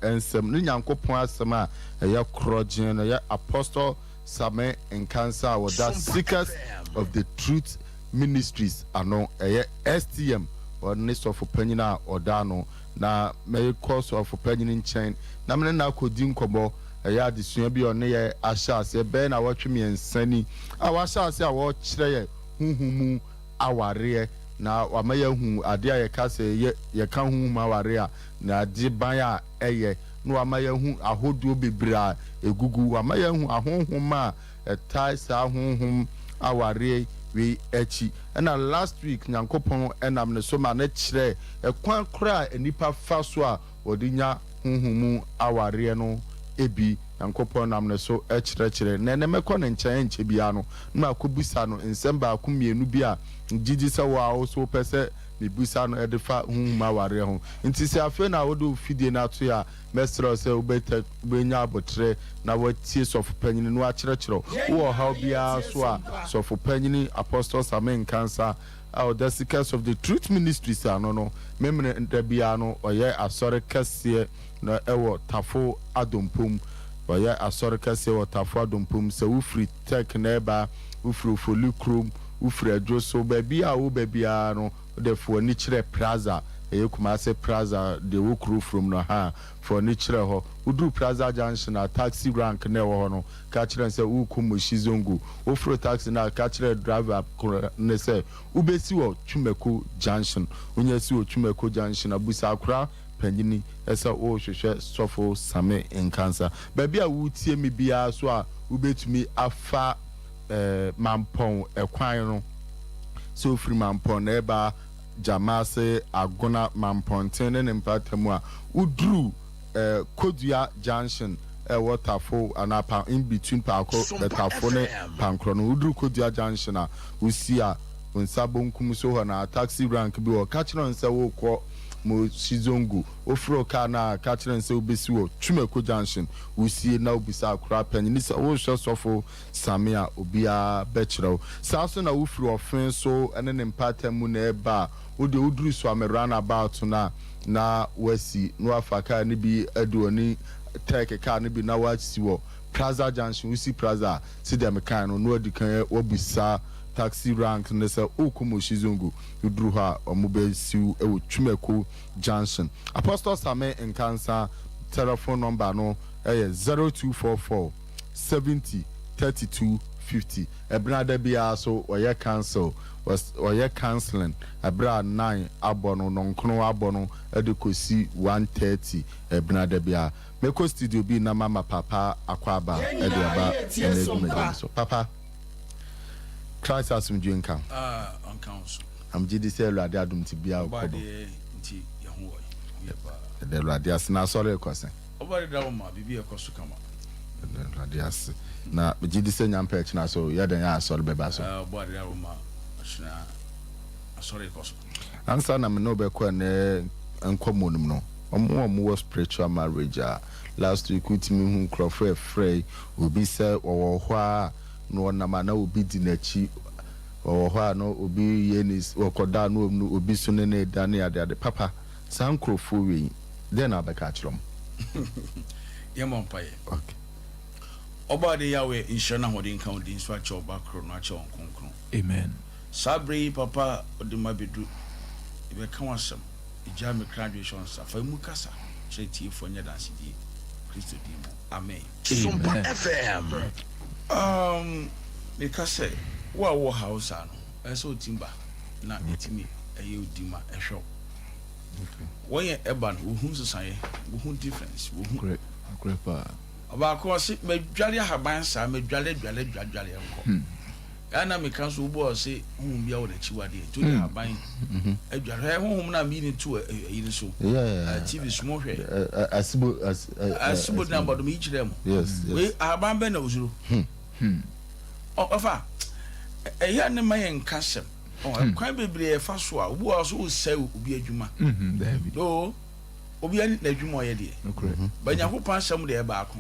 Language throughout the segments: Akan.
ensem ni nyankopon asem a eye krogen no ye apostle Same Nkansa or that Seekers of the Truth Ministries ano eye STM or nist of penina or dano na may cause of peninin chain na me na kodi nkobo eye adesua bi one ye asha se be na watwemi ensani a washa se a wo kire huhumu aware na wamaye hu ade a ye ka se ye ka hu ma aware a na ade ban a eye no wamaye hu ahodo bebra egugu wamaye hu ahonhoma etai sa ahonhom aware we echi na last week nyankopon enam ne so ma na kire ekwan kra enipa fa so a odinya honhomu aware no ebi nyankopon nam ne so ekire na enemekọ ne nche bia no na akobisa no nsemba akumienu bi a gigi se wa o so pese bibusa no edefa honhomu aware ho nti se afi na wodo fidie na to ya mesro se ubeta benya abotre na watie sofu panyini no akire wo ha bia so a sofu panyini apostle Same Nkansa our the Seekers of the Truth Ministries no memne ndabia no oye asore kase na ewo tafo adompum oye asore kase wo tafo adompum se ufri tek na eba ufri folikrum ufri adwoso babia wo babia no the for ni kire plaza Kumase Plaza the wukru from no ha for nichire ho udu Plaza Junction na taxi rank ne wo no ka kire se ukumu shizongu ofro taxi na ka kire driver ne se ubesi wo Twumeko Junction unyesi wo Twumeko Junction abusa akura panyini esa o hwehwe sofo Same Nkansa baby a wutie mi bia so a ubetumi afa mampon ekwan no so free mampon na eba Jamase Agona Mamponten and Empatemu Udru Kodua Junction waterfall and up in between Parko the Tafone Pankron Udru Kodua Junction Usia when Sabon Kumuso na taxi rank be or catching on Sawo Ko Mo Shizongu Ofro Kana catching and so Besu Twumeko Junction Usi now bisa crap and this all shots of Samia Obia Bachelor Sasso na Ufro offense so and then Empatemu neba Ode udru so amerana about na wasi no afaka ni bi aduoni take car ni bi na wasi wo Plaza Junction usi Plaza si dem kan no odikan obisa taxi rank ne se okumo shizungu udru ha omube siu e Twumeko Junction Apostle Same Nkansa telephone number no 0244 70 32 50 ebrada bia so oye cancel was oye canceling ebra 9 abono nonkono abono edekosi 130 ebrada bia meko studio bi na mama papa akwaba edeba enedumedi so papa Christ asumdwe nka on council am gidi se Awurade adum ti bia okobo nti yeho yeba de Awurade asna sore ekosen obade dawo ma bibi ekoso kama Awurade as na gidi se nyampa ekina so yeden ya asore beba so obade dawo ma ashna asore ekoso ansa na me no be ko na enkomonum no omo spiritual marriage last week utimi hu crofre frey obi se owo ho a no na ma na obi di nachi owo ho a no obi yenis okoda no obi so ne dane ade papa san crofo we then abeka chrom yemon paye okay obade yawe inshana hodin kan din so acho bakro no acho nkonkron amen sabri papa odima bedu ibe kan wasam ijame graduation sa fa mu kasa cheti fo nya danse di Kristo di mo amen SOMPA FM because wo house ano eso timba na etimi eye odima ehwo when you eban wo hu sesan wo hu difference wo hu great pa aba ko se medwale haban sa medwale enko ana me kan so bo se hu bia wo da chiwade to the haban edwale hu na mi ni to yin so TV small hwe asibo na bodo mi chire mo yes we haban be na uzuru ofa eya ne mayen kasem kwan bebre e fa so a wo so se obi adwuma do obi ani na adwuma ye de banya ko pan sam de e ba ko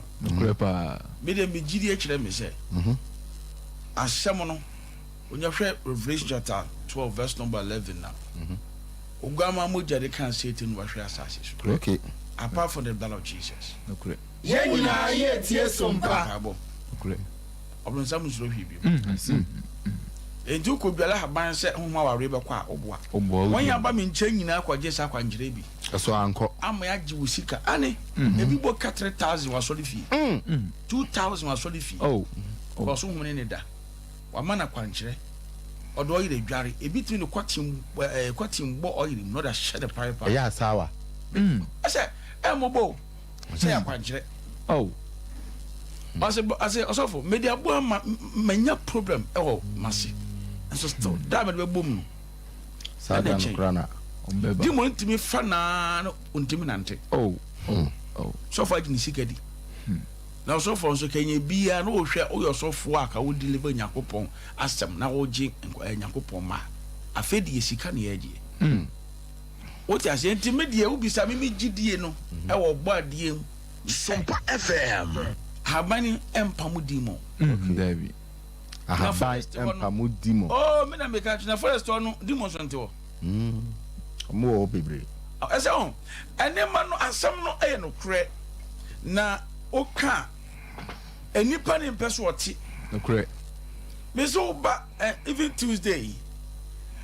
pa me de me gidi a kire me se asem no onya hwe Revelation chapter 12 verse number 11 na ogama mo jade kan say tin wa hwe asase so okay apart from the blood of Jesus. No correct. Yenina ye tie sompa. Abo. No correct. Obron sam nsulo hwibi. I see. Enti ko biala haban se ho ma ware be kwa oboa. Obo. When ya ba me nche nyina kwa je sa kwa njire bi. So anko. Ama ya ji wusika. Ane. Ebi bo ka 3000 wa soli fi. 2000 wa soli fi. Oh. Ko so hu ne da. Wa mana kwa njire. Odo oyire dware. Ebi timi ne kwatim bo oyire no da share the pipe. Yeah, sawa. Ase mobo. Say ya kwa njire. Oh. Ase osofo media bo manya problem ewo masi. So still that me bom no. Sada no krana. Ombeba. Di mo ntimi fa na no ntimi nante. Oh. Oh. So far ni sikadi. Na so for so kenye bia na wo hwe wo yosofo aka wo deliver nyakopon asem na wo gi nyakopon ma. Afedi yesika na yagie. What you say media wo bisa me gidie no ewo gbo adie mu. SOMPA FM. Habani empamu dimo. David. Ahabai empamu dimo. Oh, me na make na forest no dimo so nte wo. Omo bebre. Ese on. Ene ma no asem no e no kre. Na oka enipa ne mpeso oti. No correct. Me so ba even Tuesday.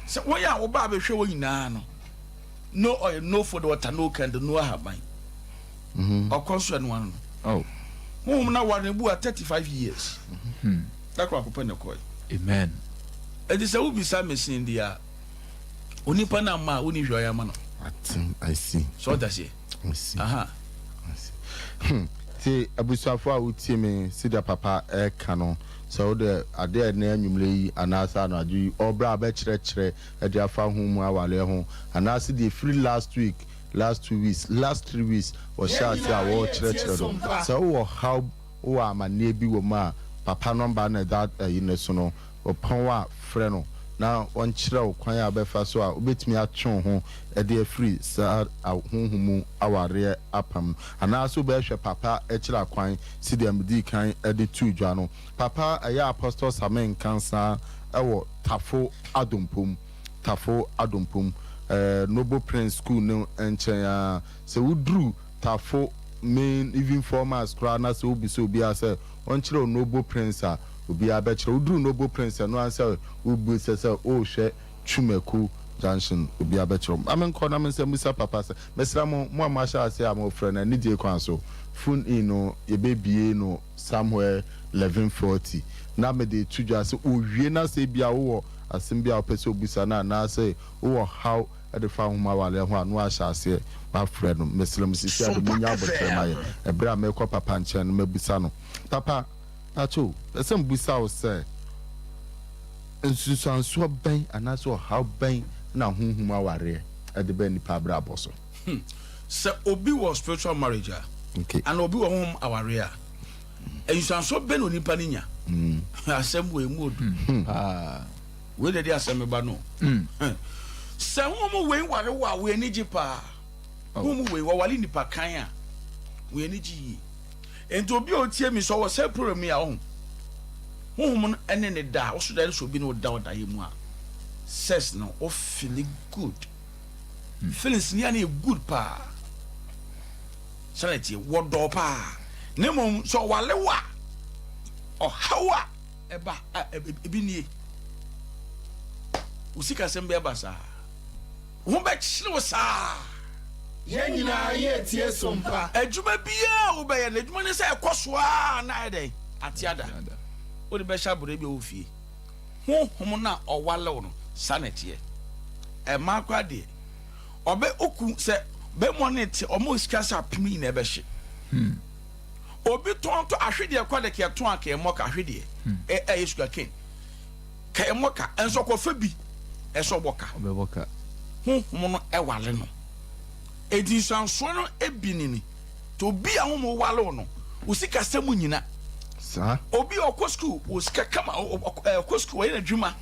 So when ya wo ba be hwe wo nyina no. No oil, no food, water, no candle, no habai. Or concern one. Oh. Whom now one bu 35 years. That's what I coin. Amen. It is a will be some missing the Unipana ma Unijayamano. I see. So that's it. I see. Aha. I see. See, abusafo a wutie me see the papa canon. So the ade na anwumle anasa na adu obra ba kire e dia fa hu mu awale ho anasa the free last week last 2 weeks last 3 weeks was share say awo kire do so wo how wo amane bi wo ma papa number na that you so no opon wa frɛ no na on kire wo kwan a befa so a obetimi atwe ho e dey free sa ahunhumu aware apam anaso be hwe papa e kire kwan si dem di kan e dey tu dwa no papa aya apostle samen kansa ewo tafo adompom noble prince school no enchen ya se wudru tafo main even formal scra na se obi ase on kire noble prince a obi abekire wudru noble prince no answer obi se o hwe twumaku junction obi abekire amen ko na men se musa papa se mesra mo amasha ase am ofre na ni die kwan so phone in no ye bebie no somewhere 11:40 na me de tudwa se owie na se bia wo asem bia opese obusa na se wo how e de fa homa wale ho anu asha ase ba frɛ no mesra musisi ade munya abotre maye e bra me ko papa nche no mabusa no papa acho esem busa wo se ensusanso ben anaso how ben na hunhuma ware e de ben nipa bra boso So obi was spiritual marriage. okay And obi wo home aware. Ensusanso ben onipa ninya. Asem we mood. We dey asem ba no. Se homo we ware wa we aniji pa. Homo we wale nipa kan a we aniji. Ento obi o tie mi so wo se problem ya ho. Homo no ene ne da, wo so da so bi no da ye mu a. Says no, o feeling good. Feelings ni ani good pa. Sanity wodo pa. Nemo so wale wa. O hawa eba ebi nie. Usika sembe eba sa. Wo be chire wo sa. Yenina ye tie SOMPA. Ejuma bia wo be ye na ejuma ne se ekosoa na ede atiada. Wo de be sha bore bi ofie. Honhom na o wale wo no sanity e ma kwa de. Obe oku se be money te omo sika sa pimi na ebe hye. Obi tonto ahwede kwa de ke ton aka emo ka ahwede yesu ka ken ka emo ka enso ko fa bi eso boka Obeboka. honhom no e wale no edi sanso no ebinini to bi a homo wale no usika semu nyina sa obi okosku usika kama okosku we na dwuma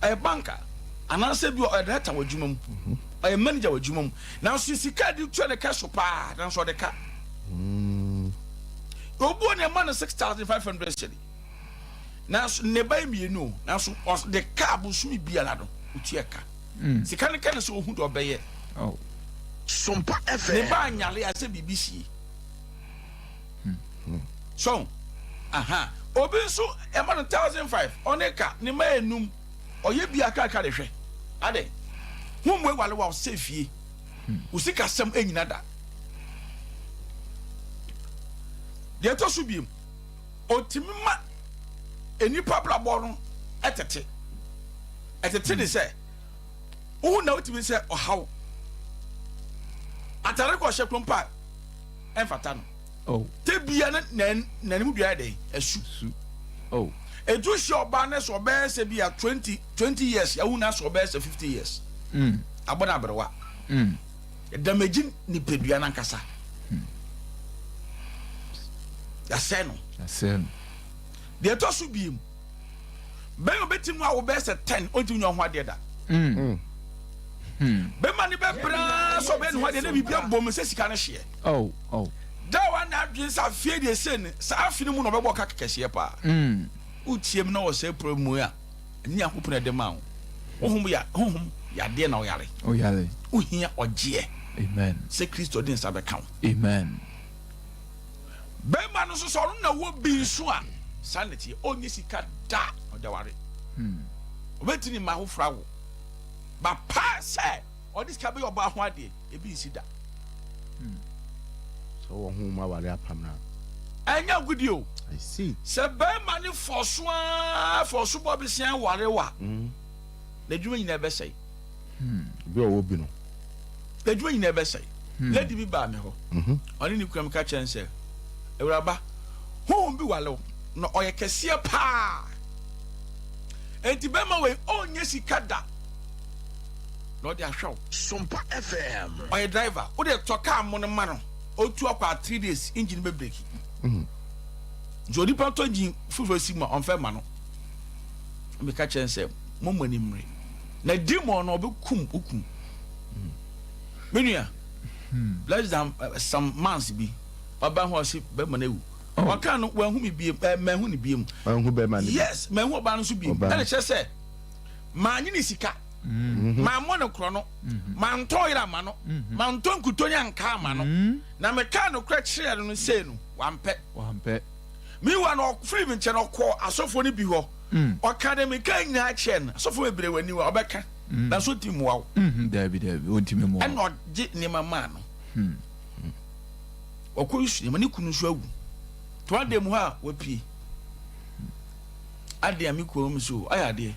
e banka ananse bi o data wa dwuma mu e manager wa dwuma mu na so sika di twa de ka so pa na so de ka obo ne man 6500 cedi na so ne bai mienu na so de ka bu so mi bia la do utie ka sika ne ka ne so hu do beye Oh. SOMPA ne FM. ba nyale ase BBC so obi nso ema no 1005 oneka ne ma enum oye bia kaka de hwe ade humwe wale wa sefie usika sam enyina da de to so biem otimi ma enipa blabo no etete de se wo na otimi se ohaw atare ko hye klompa enfata no Oh. Tebia na nim dua dey asu. Oh. Edu hye oba na so be se bia 20 years ya wuna so be se 50 years. Abona abrewa. Damaging ni pedua na nkasa. Ya se no. De to so biem. Be obetim a wo be se 10 ontim nyo ho ade da. Be mani be bra so be no ade na bibia bom se sika na hye. Oh. Da wa na adwen sa fie de sen sa afini mu no bebo ka kekehye pa utiem na wo se promu a nya hopuna de ma wo hom ya de na wo yare uhia ogye amen se Kristo din sa be kan amen be ma no so no na wo bi so a sanity onye sika da odaware obetini ma ho fra wo ba pa se odis ka be oba ho ade e bi si da so wo hu ma wale apam na anya gudio I see se be ma ni forso bo bi sian ware wa na djuma nyina be sei bi o wo bi no na djuma nyina be sei lady bi ba me ho oni ni kuram ka chen se ewraba ho bi wale no oye kese pa enti be ma we onye sikada no dia hwew SOMPA FM. oye driver wo de toka mo no ma no otu akwa 3 days engine be break jodi panto engine fufu si ma on fe ma no me ka chen se mo mani mre na demo no be kum ukum menua less than some months bi baba ho si be ma na wu waka no wa hu mi bi ma hu ni bi mu hu be ma ni yes ma hu oba no so bi na che se ma nyi ni sika ma mo no kro no ma nto ira ma no ma nto nkutonya nka ma no na me ka no kra kire no se no wampe mi wa no free me nche no ko asofo ni bi ho o ka de me ka nyina che no asofo ebere wani wa obeka na so timu wa David ontimi mo e no gi ni mama no o ko isu ni kunu so agu to ade mu ha wa pie ade ami ko mu so ayade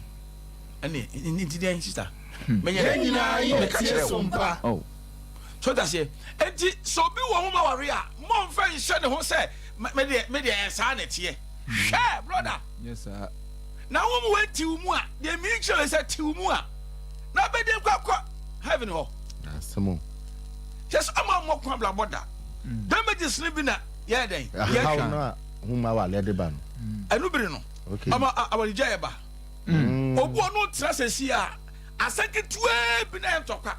ene ni tidian sister Yɛn nyinaa yɛ tie SOMPA. oh so that's it enti so bi wo ho ma ware a mo mfa nhye ne ho se me de sa na tie hwe brother yes sir na wo mo wenti mu a de mi chere se ti mu a na be de kwakwa heaven ho asemo just ama mo kwa bla boda damages ni bi na ye den ye how hwa na hu ma wale de ba no anu biri no okay ama abalija ye ba obu onu trasesi a asanke tuwe bi na entokwa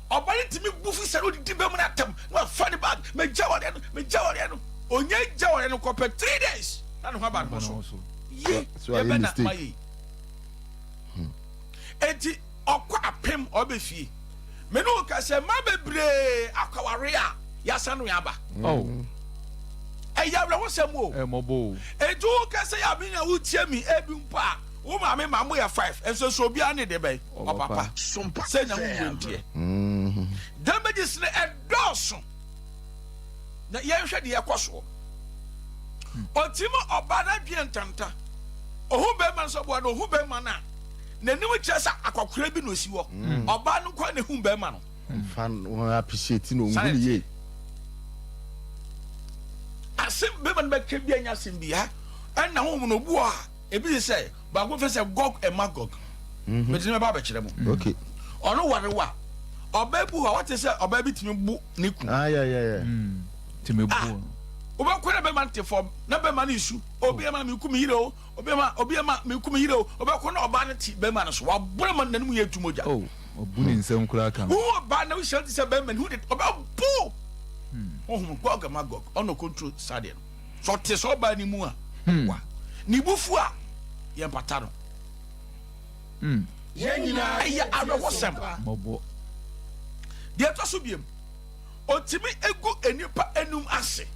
obali timi bufu se no di be mu na tam na funny bag me jawale no onye jawale no ko pe 3 days na no ba no so ye so I be na mistake. mai enti okwa apem obefie me no ka se ma bebre akwaware a ya sanu ya ba oh ya bla wo sem o mobo eju ka se ya bi na utie mi ebi mpa wo ma me ma mo ya 5 enso so bia ne de be o papa SOMPA se na FM. wo ntie damages ne edoso na ye hwe de yakoso otimo oba na dwie ntanta ohu be man so bo na ohu be man na nim kyesa akokora bi no si wo oba no kwa na hu be man no fan wo appreciate no nguli ye asim be man be ka bia nya sim bia na ho mu no bu a ebi say ba go fe say Gog and Magog me tin me ba be kire mu okay ono ware wa oba bu ha what say oba bi timi bu ne ku yeah timi bu oba kwena be man te form na be man isu obi ma me ku mi hiro obi ma me ku mi hiro oba kwena oba ne ti be man so wa bore man nanim ye tumoja oh obuni nsem kura kan who oba na we shall say be man who did oba bu Gog and Magog ono control sade no so te so oba ni mu a wa ni bufu a ye pata no Yɛn nyinaa ya yɛ ado tie wo sem SOMPA. mobo de to so biem otimi egu enipa enum ase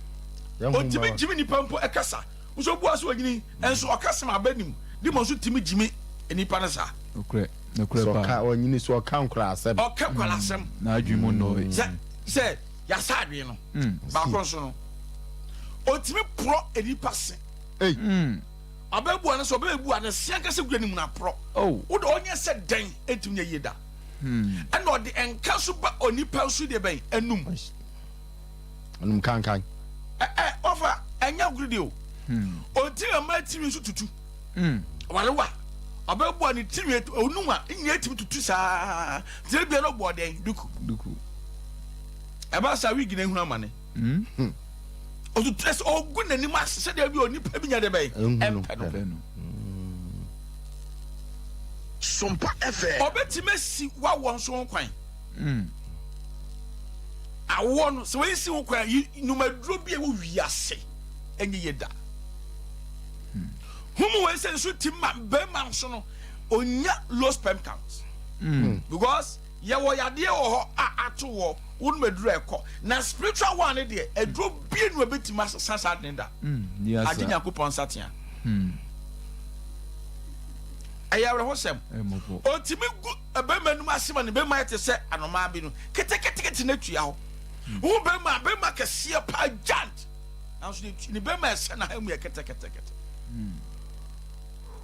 otimi jimi nipa mpo ekasa nso bu aso agini enso okasa ma banim di mo so timi jimi enipa na sa okre so pa ka onyini so ka nkra asem oka kwala asem na adwimo no se ya sadwe no ba konso no otimi pro enipa se abebu ana so abebu ana sia ka se guanim na pro wo do onye se den etim nya yeda and or the encasu ba onipa so de ben enum kan offer enya guridio oti ama timi so tutu walewa abebu ani timi onuma nya timi tutu saa tire bia no bo den duku eba sa wigi na hu amane otu tres ogun nani mas se de bi onipa bi nya de ben empeno SOMPA FM. Obetime si wa won so kwan. Awo no so we si wo kwan numaduro bi e wo wiase enye yeda. Humu we se so timma be man so no onya low sperm count. Because ye wo yade wo ho ato wo numaduro ekọ. Na spiritual one de eduro bi nu obetima sasa den da. Adinya kupon satia. Ayawre hosem otimi gu ebema num asema ne bema yete se anoma bi no kete na tua ho wo bema kese pa giant anso ne bema se na hamu kete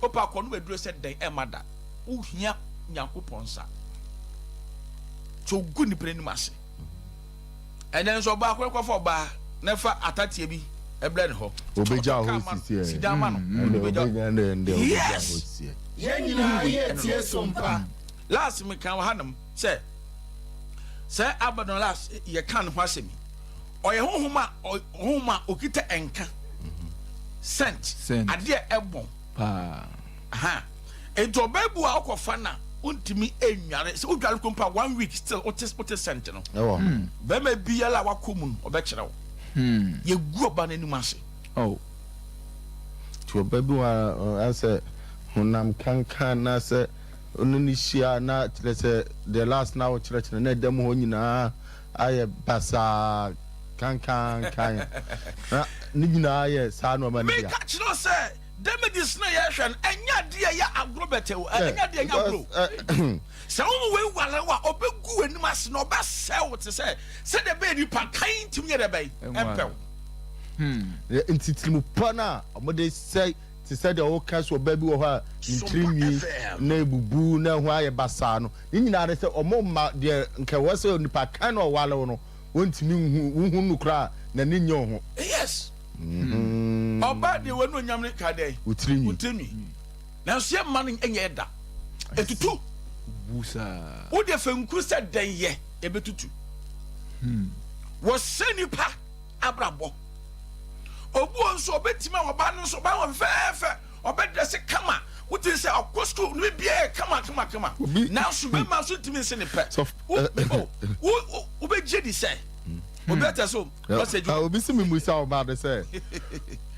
opa ko no beduro se den emada wo hia Nyankopon sa to gu ni prenum ase enen so ba kwefo ba na fa atatie bi eble ne ho obeja ho sisi sidama no obeja ne obeja ho sisi Yenina yetie SOMPA. Last me kan hanam say Abaddon last ye kan ho asemi. Oye honhoma okita enka. Sent. Ade ebon. Pa. Aha. Ento babu a okofa na untimi enware. Se udware kompa 1 week still ote sent no. Be ma biya la wakomu obekere wo. Ye gu oba na nimu ase. Oh. To babu answer Unam kankan na se onunishia na se the last now church na dem ho nyina aye basa kankan kan na ni nyina aye sa no ma me ka chiro se dem dis na ye hwen enya de ya agrobete wo enya de nya bro se wo we wale wa obegu anim ase na obasew te se de be ni pa kan tim ye de be empel intitimu pana omode say ti said the whole cast will baby or intrimi na bubu na ho aye basa no ni nyina de say omomma de nka wase onipa kan no wale no wontimi hu nukra na ni nyo ho yes oba de wonu nyamne ka dey utrimi na so man enye da etutu busa wo de fanku se den ye ebetutu wo senipa abrabo obu onso obetima oba no so ba won fefe obedrese kama wutin se akosko no bia kama now so be ma so timi se ne pe obeje di se obeta so what say obi se me musa oba de se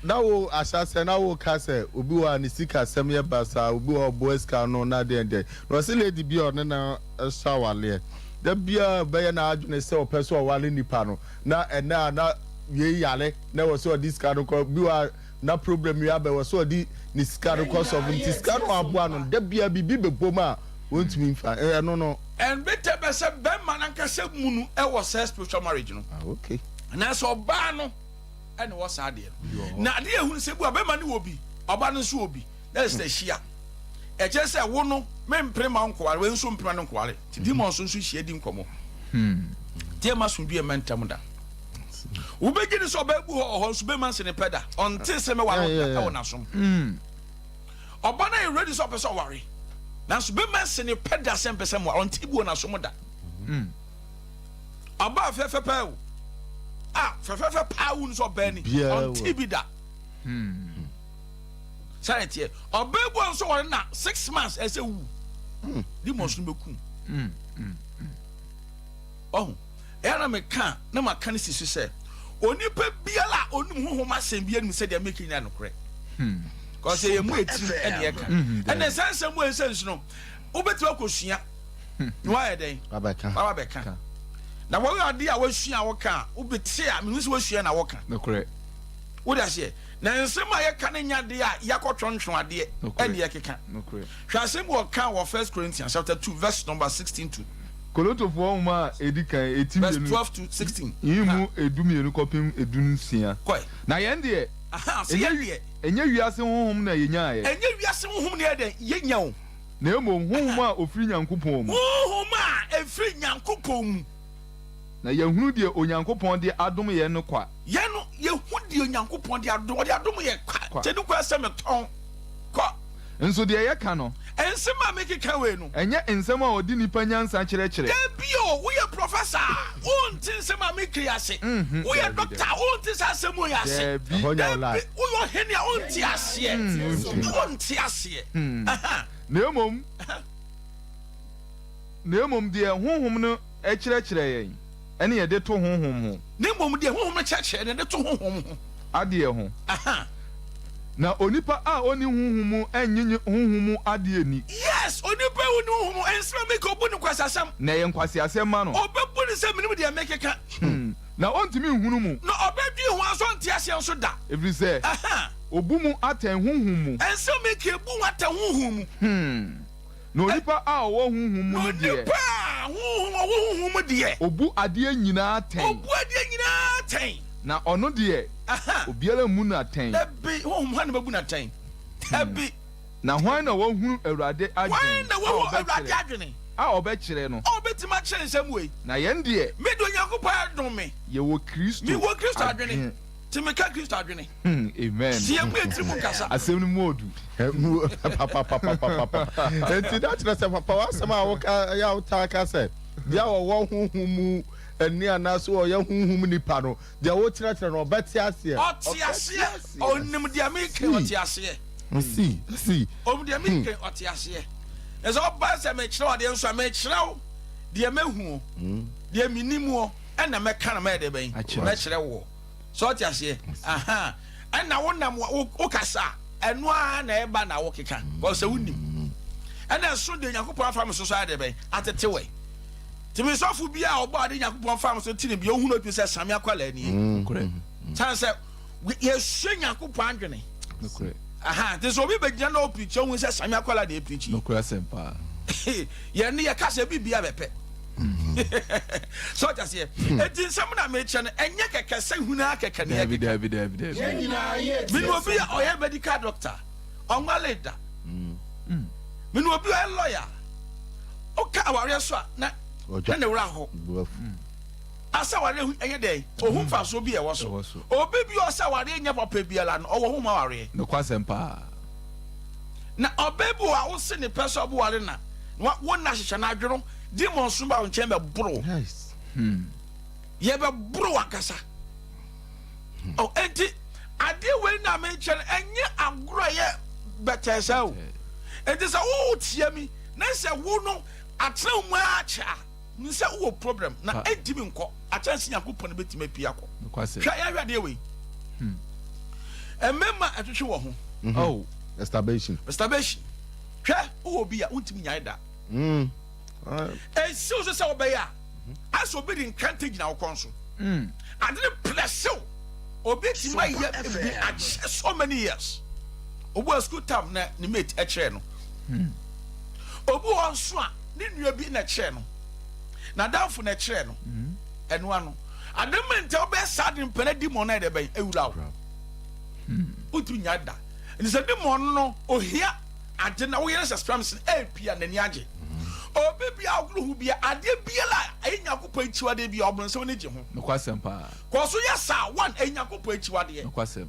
na wo asha se na wo ka se obi wa ni sika sem ye basa obi wa boys ka no na de no se lady bi o na shawale da bia be ya na adwene se o peso o wale nipa no na na ye yale na wo so this card ko bi wa na problem you have we so di ni card cause of this card aboa no da bia bibi beboma wontumi mfa no and better be se be man anka se munu e wo se spiritual marriage no okay na so ba no e ne wo sa de na de ehunu se bu be man ni obi oba no so obi na is the hia e che se wo no me mpre ma nkware we nso mpre ma nkware ti demon so hia di nkomo tie ma so bi e mentam da ubegini so babu ho so be man se ne peda until se me wa no na so oba na ready so person worry na so be man se ne peda se person mo until bu na so mo da aba fefe pa o fefe pa wu so be ni until bi da Charity obabu so worry na 6 months ese wu di mo so bekum oh era me kan na maka ne sisu se onipa biala onum hohoma asem bia nim se dia make nya no kre cause ye mu etim ene ye ka ene sansa mu ensensu no obetu akosua no aye den baba beka na wo ade a wasua wo ka wo bete a me nso wasua na wo ka No correct. wo da se na nsem a ye ka ne nya de a yakotwontwon ade e ne yekeka No correct. hwa asem wo ka wo 1 Corinthians chapter 2 verse number 16 to Kolotofo ma edikan verse 18 12 to 16 yimu edumienu kopim edunsia. koi Na yen de aha se ye de enye wiase honhom na yenya ye. enye wiase honhom ne de ye nya o Na emo honhom a ofiri Nyankopɔn mu. honhom a efiri Nyankopɔn mu Na yehunu de Onyankopɔn de adom ye no kwa. ye no ye hu de Nyankopɔn de adom ye kwa te no kwa se me ton kwa Nso de ye ka no ensem a make ka we no enye nsɛm a odi nipa nyansa kyerɛkyerɛ. Debio, we are professor. Untin se ma mikri ase. We are doctor. Untin sa se mo yase. Debi. Debi, we are henia unti ase. Unti ase. Na emom de honhom no kyerɛkyerɛ yɛn. Ɛne ye de to honhom ho. Ne mom de honhom no cheche ne de to honhom ho. Ade ho. Aha. Na onipa a oni honhom mu enyenye honhom mu ade ni. Yes, onipa wonu honhom ensema make obu ne kwasasam. Na ye nkwase asɛm ma no. Obebu ne se minim de make ka. Na ontimi nhunu mu. No obedwi ho aso nti ase nso da. Every say. Aha. Obu mu atan honhom mu. Ensema make ebu wata honhom mu. Na onipa a ɔwɔ honhom mu no de. Onipa honhom de. Obu ade nyinaa ten. Obu ade nyinaa ten. Na ɔno de. Obiara mu na ten. Ebi honhom ha na babu na ten. Ebi. Na hwan na wɔhu Awurade adwene. Why na wo Awurade adwene? A ɔbɛkyerɛ no. Obetima kyerɛ nsɛm wei. Na yɛn de. Me do Nyankopɔn adom me. Yɛwɔ Kristo. Me wo Kristo adwene. Ti me ka Kristo adwene. Amen. Ti yɛn mu etiri mu kasa. Asɛm no mu odu. Enti that na say papa wasɛm a woka ya wota ka sɛ dia wɔwɔ honhom mu ani anaso ɔyɛ honhom nipa no dia wo kyerɛkyerɛ no ɔbɛte aseɛ Ɔte aseɛ. Onim dia me ka ɔte aseɛ. see Onim dia me ka ɔte aseɛ. Ɛsɛ ɔba sɛ me kyerɛ ɔde nso me kyerɛ wo. Dia mehu. Dia minim wo. Ɛna mɛka na mɛde bɛn. Mɛkyerɛ wo. So ɔte aseɛ. Aha. Ɛna wo nam wo kasa. Ɛno a na ɛba na wo keka. Because wonim. Ɛna so de Nyankopɔn afa me so ade bɛn. Atetewe. Timi sɔfo bi a ɔbɔ ade Nyankopɔn fa me so tini bi ohunu otu sɛ same akwala ani. Correct. Tan sɛ yɛhwɛ Nyankopɔn adwene. No correct. Aha, this obi be gyina o preach ohun sɛ same akwala de preach. No correct sempa. Yɛ ne yɛ kasa bi bia bɛpɛ. So just here. Eti nsɛm na me kyɛ no ɛnyɛ kɛkɛ sɛ huna kɛkɛ ne yɛ. David. Me no obi a ɔyɛ medical doctor. Ɔnwale da. Me no obi a lawyer. Oka aware so a na ne wura ho. Asa ware ɛnyɛ dɛ. Ohun fa so bi ɛwɔ so. Obi bi ɔsa ware nya papa bi ala no ɔwɔ ho ma ware. No kwa sempa. Na ɔbɛbu a wo se ne pɛsɛ ɔbo ware na. Wo na hyehyɛ na adwero. Demon so ba nkyɛn bɛ boro. nice Ye bɛ boro akasa. Oh, enti ade we na me kyɛn enye agoro ye bɛtɛsɛ o. Enti sɛ wo tie mi na sɛ wo no atena mu acha. Ni sɛ wo problem na edi mi nkɔ. Akyɛnse Nyankopɔn betime pia kɔ. No kwa se. Hwɛ ya hwɛ de we. Emema atwetwe wɔ ho. Oh, masturbation Hwɛ wo bi a untimi nyae da. Esi o sɛ ɔbɛyɛ a asɛ obi de nkante gyina wo kɔn so. Ade ne plɛsew obi ti ma yɛ ebi akyɛ so many years. Obu a school time na ne mate ɛkyerɛ no. Obu wɔ nso a ne nua bi na ɛkyerɛ no. Na danfo na ɛkyerɛ no. Ɛno ano. Ade mente ɔbɛ saa de mpɛnɛ di mɔ na ɛde bɛn ewura wo. Utu nya da. Ni sɛ de mɔ no ohia ade na wo yɛ sɛ strams ɛpia n'ani agye. Obi bia ogluhu bia ade bia la Nyankopɔn echiwade bia obron se woni gye ho. no kwa sempa. Ko so ya sa one Nyankopɔn echiwade. No kwa sem.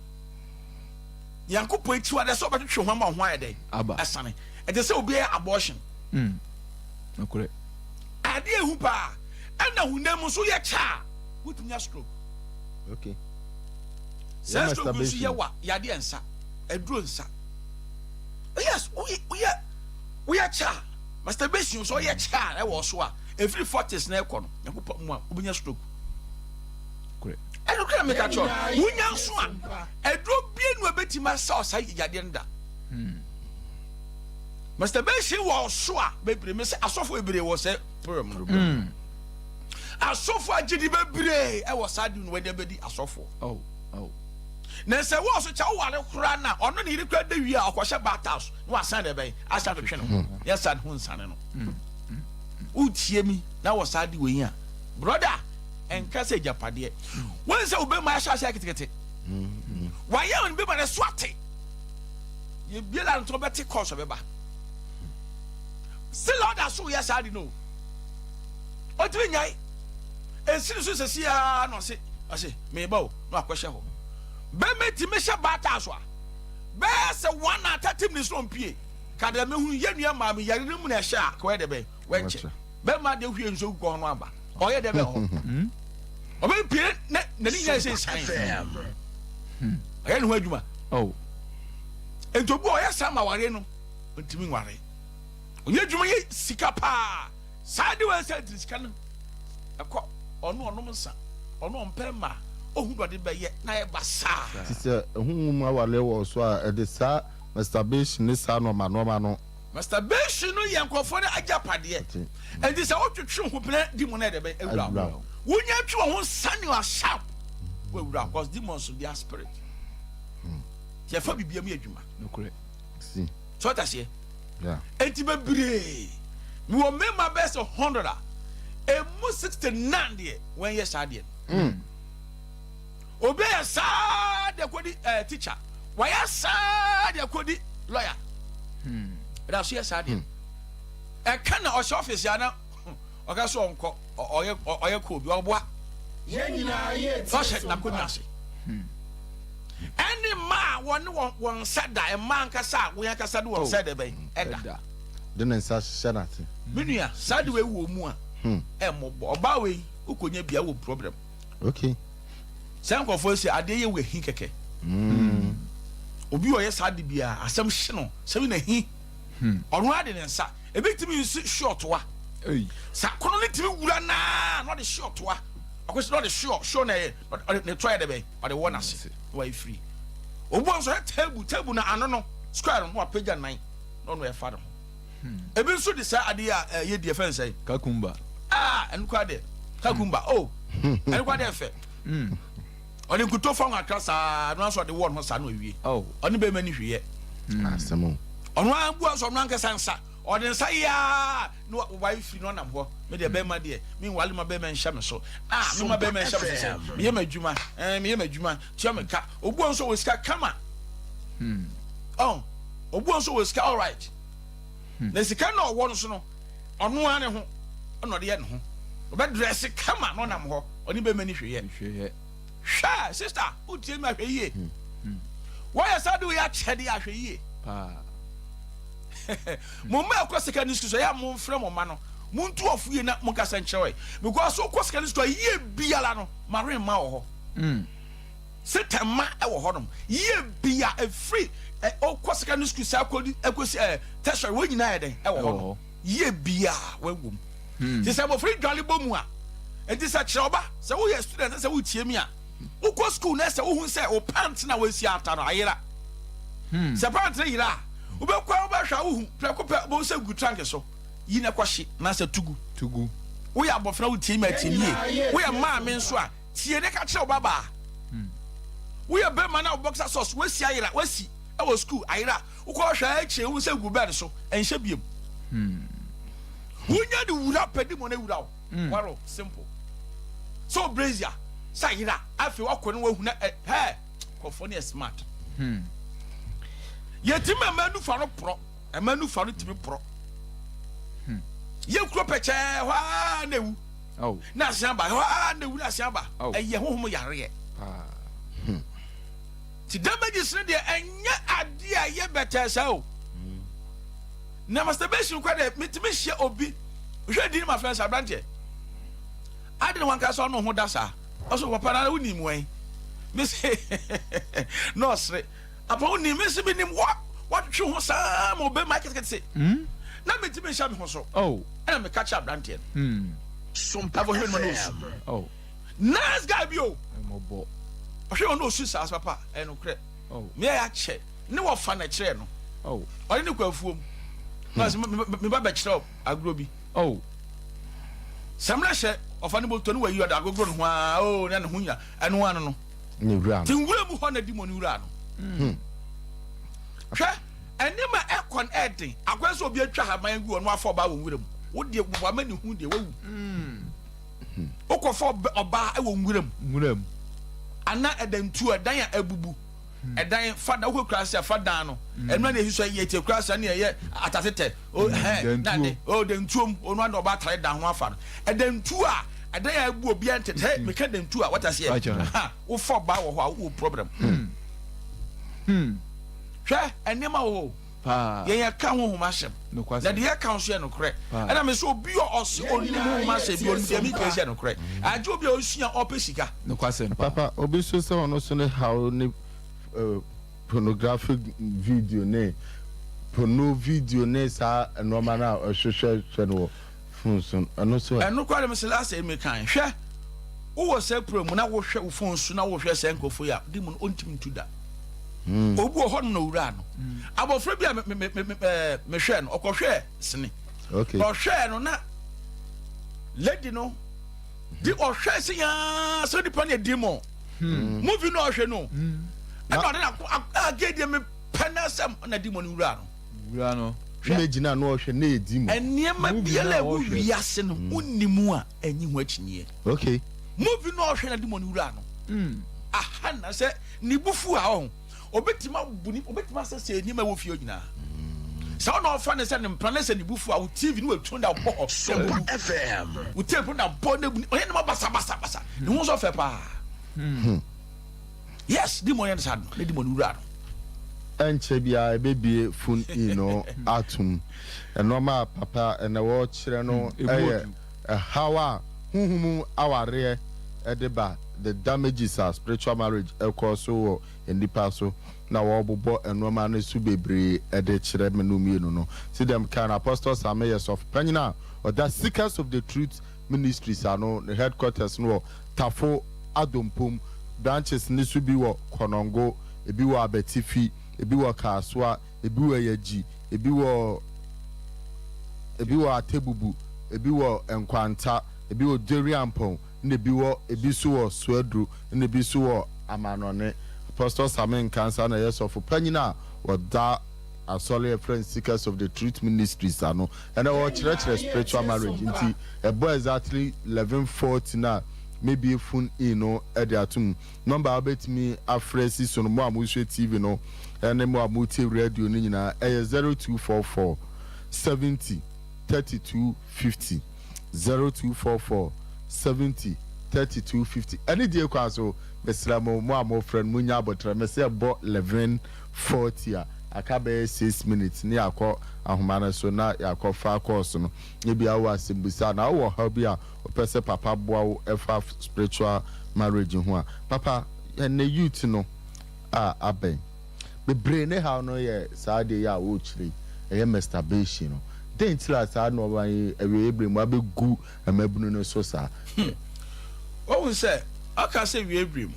Nyankopɔn echiwade so obetwetwe ho ma ho ayede. Aba. Asane. E dey say obi abortion. No correct. Ade ehu pa. Ana hunam so ye cha. Wutunya stroke. okay Say stroke so ye wa yade ensa. Eduro nsa. Yes, we are cha. Masturbation so ye cha e wo so a every 40s na ekɔ no Nyankopɔn mu a obinya stroke. Correct. I don't care make a choice. Wunya so a eduro bie no betima sa osai yade nda. Masturbation wo so a bebre me say asofo bebre wo say problem. asofo agidi bebre e was adu no we de bedi asofo Oh. na se wo so cha wo wale kura na ono ne yiri kura de wi a akwahye battles no asan de ben asa de hwe no yes ad hu nsane no utie mi na was adi we a brother enka se japade won se obe ma sha sha kitikete wa ye on be ma swate ye biela nto beti course beba still order so yes adi no o ti nyai esiri so sesia no se ase me ba o no akwahye ho be meti me hye bata so a be se 1 at 30 minutes on pie kada me hu ye nua ma me yare mu na hye a ko ye de be wenche be ma de hwie nso ko no aba o ye de be ho o be pie na ni nya se sai ayen ho adwuma Oh. entobu o ye sama ware no ntimi ware onye adwuma ye sika pa sade wa se sika no akọ ono nsa ono mpema ohun dode be ye na ye basa ti se ehun awale wo so a e de sa masturbation ni sa no no masturbation no ye nkofo ne ajapade and this how to tru ho pene di mo na de be ewura wonya tru ho sane wa sharp we ewura cause demons they are spirit ye fa bibia mu adwuma No correct. si so that say yeah enti be bre me wo member best 100 a mu 69 de when ye sade obey sa de kodi teacher why sa de kodi lawyer that's yes I did e kan na office ya na o ga so onko oye ko bi oboa ye nyina ye so she na ko nyase any ma won said that a man kasa we kasa do won said e ben eda de nsa shanati menua sade we wo mu a e mo oba we ukonya bia wo problem okay sanko for say ade ye we hin keke obi o ye sade bia asem hye no se na hi onu ade ne nsa ebetimi nsi short wa sakono ne timi wura na no de short wa akwese no de short na ne try de be o de wona se wa free obo nso table na ano no square no apagya nan no e fa do ebi nso de sa ade a ye die fen sai Kakumba. enkwa de kakumba enkwa de fe oni kuto fa akrasa no so de won ho sa no awie oni be mani hwe asemo ono agbu aso no anka sansa odi nsa ya no wife no nam ho me de be ma de me wale ma be ma nhya me so me ma be ma nhya me so me ye madwuma me ye madwuma tia me ka obu nso wo sika kama obu nso wo sika all right na sika no wo no so no ono ane ho ono de ye ne ho obe dress kama no nam ho oni be mani hwe ye sha sister utie ma hwe ye why asadu ya chede ya hwe ye Pa. Mo ma akwa secondary school so ya mo mfrɛ mo ma no mo ntu ofuye na mo kasa nkyerɛ because so kwa secondary school ye biala no mare ma wo ho setama e wo ho no ye bia e free o kwa secondary school sa akosi tertiary wo nyina ye den e wo ho no ye bia wagum ti say mo free dwale bomu a enti say kyerɛ oba say wo ye student say wo tie mi a wo kwa school na say wo hu say o pant na wo si ata no ayera say pant na yira ubekwa ubahwa wo hu prekope bo se gu tank so yi na kwahye na se tugu wo ya abofra wo tie ma tinie wo ya ma me nso a tie ne ka kire obaba wo ya be ma na boxer sauce wo si ayira wo si e wo school ayira wo ko hwa ache wo se gu bed so enhye biem wo nya de wura pedi mo na wura wo waro simple so brazier sa ayira afi wo ko ne wo hu na kofo ne smart yetima manu fa no pro e manu fa no timi pro ye kro peche hwa na wu na asiaba hwa na wu na asiaba eye honhom yare ti damages ne de enye ade a ye beta sa o na masturbation kwa de mitimi hye obi hwe di my friends abrante ade wan ka so no ho da sa oso papa na woni mu en me say no sre apa oni me se binim what twe ho sa mo be market say na me ti me sha me ho so na me catch up brand ten SOMPA nice guy bio Mo bo. hwe on no su sa papa e no kre me ya che ne wo fa na kire no oni ne kwafuom na me ba be kire agro bi samra hye ofane boto no wayi ada agogoro no ha o na ne ho nya eno ano no ne wura no tingura mu ho na demon wura no hwe enema ekon eden akwanso obi atwa haban gu no afọ ba wo nwura mu wo de wa mani hu de wawu okofo oba e wo nwura mu ana edantu edan abubu edan fada wo krasa fada no enma na hiso ye te krasa na ye atatete o na de o dentuom onu anda oba tare dan ho afa no edantu a edan abu obi antete me ka dentu a wata se wo fo ba wo ho wo problem hwe enema wo ye ka ho homa hyem na de ye ka so ye no kre na me so obi o se oni ho homa hyem bi oni de mi ka se no kre ajo obi o sua opesika no kwase papa obi so se ono so ne how ne pornographic video ne porno video ne sa normal na hwehwehwe no phone so ano so eno kwa dem se last e me kan hwe wo se promo na wo hwe wo phone so na wo hwe se nkofo ya di mu ontim ntuda obu ho no wura no abofra bia me hwe no okohwe sene okay o hwe no na lady no di o hwe se ya so di pan e demo movie no hwe no e no na agede me panasam na demo no wura no image na no hwe na edimo eniema bia la wo wiase no unimu a enyi ho akyinye okay movie no hwe na demo no wura no aha na se ni bufu a ho obetima buni obetima sese ni ma wo fie nyina sa no fa ne se ne mpana se ni bufu a wo tv ni wo tunda bo SOMPA FM wo tape na bo na buni oye ne ma basa ni ho so fe pa yes di mo yen sa no di mo wura no enche bia ebebie phone no atum enoma papa ene wo kire no hawa huhumu aware edeba the damages are spiritual marriage so in the past na wo bobo enoma na su bebre ede kire menum no see them can apostles are mayors of Penina or the seekers of the truth ministries are no the headquarters no Tafo Adompum branches ni su bi wo Konongo ebi wo Abetifi ebi wo Kaswa ebi wo Yaji ebi wo Atebubu ebi wo Enkwanta ebi wo Deriampon ne bi wo ebi so wo Swedru ne bi so wo Amanone Apostle Samen Cancer na yes of Penina or da asole friends seekers of the truth ministries ano and our church spiritual marriage nti e boy exactly 11:40 na maybe phone no e dey atum number about me afresi so no mo amuhwe TV no ene mo amuti radio ni nyina e 0244 70 32 50 0244 70 32 50 any day kwa so mesra mo amo friend munya abotra me say bo 11:40 a akabe 6 minutes ni akọ ahomana so na yakọ fa course no e bia wo asembusa na wo ha bia opese papa boa wo efa spiritual marriage ho a papa ene youth no aben be brain ha no ye saade ya wo chire e masturbation no den tira sa no ban ewe ebrem abegu amabunu no so sa o say aka say we ebrem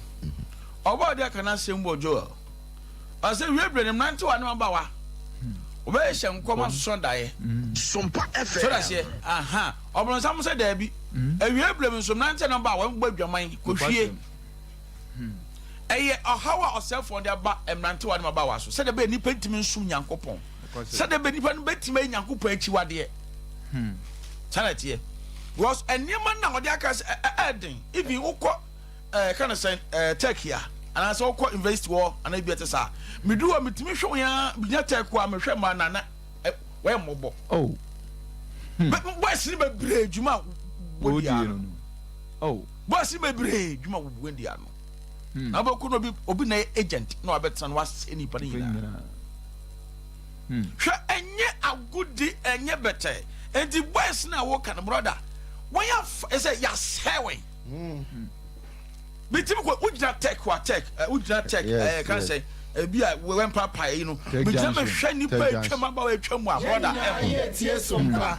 oba dia kana sembo Joel ase we ebrem nante wa no bawa oba ye hyenkoma sondae SOMPA FM so that say aha obron sam say da bi ewe ebrem nso nante no ba wa gbadwaman kohwie eye ohawa osef on dia ba emnante wa no bawa so say da be ni pentimi nsu nyankopon say da be ni pa no betima nyankopon achiwade sanate was eniema na odi aka eden even ukọ kind of say Turkey and I saw quite invest war and I better sa me do a mitimi hwe ya binya tech kwa me hwe ma na we mobo oh but boys ni bebre djuma wodi no oh boys ni bebre djuma wodi ano na ba ku no bi obi na agent na obetsa no was any pa ni na hwe enye agudi enye bete enti boys na wo kan brother when you say ya sewe bitim ko ujina tech wa tech ujina tech can say bia we wen papa you know bitim me hwe ni pa atwam aba wa atwam a brother tie SOMPA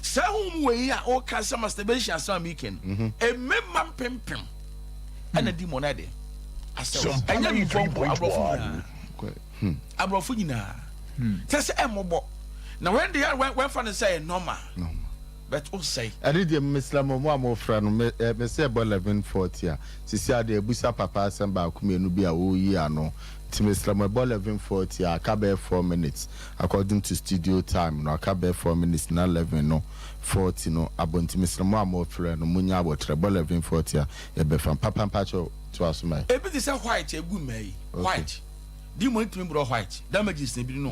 sa hum we ya o ka say masturbation asam weekend e memma pempem ana di monade asam anya mi pompo abrofu nyina tese emobo na when they when fan say normal but o say ɛne deɛ mmesra mo a mofra no mesɛ bɔ 1140 a sisi ade abusa papa asɛm baako mmienu bi a wɔyi ano nti mesra mo bɔ 1140 a aka bɛyɛ 4 minutes according to studio time no aka bɛyɛ 4 minutes na 11 no 40 no abɔnti mesra mo a mofra no munya abɔtrɛ bɔ 1140 a yɛbɛfa papa mpakyɛ to asoma ebi te sɛ white egu mai white di mo ntimi bro white damages na bi no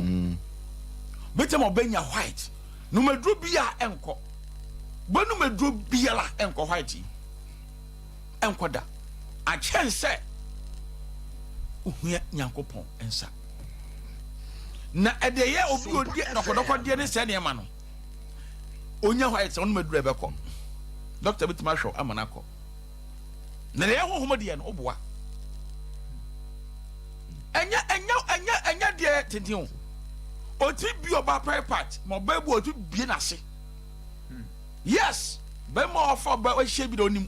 betem obenya white no maduro bia enko bonu maduro bia la enko white enko da a chance ohia nyankopon ensa na edeye obi odi dokodoko de ne se ne ma no onya white on maduro ebekọ doctor bitima hwo amanako na le hohom de no oboa enya de tintin o ti bi oba prayer part mo ba bu o ti bi na se yes be mo ofo ba o hye bi do nim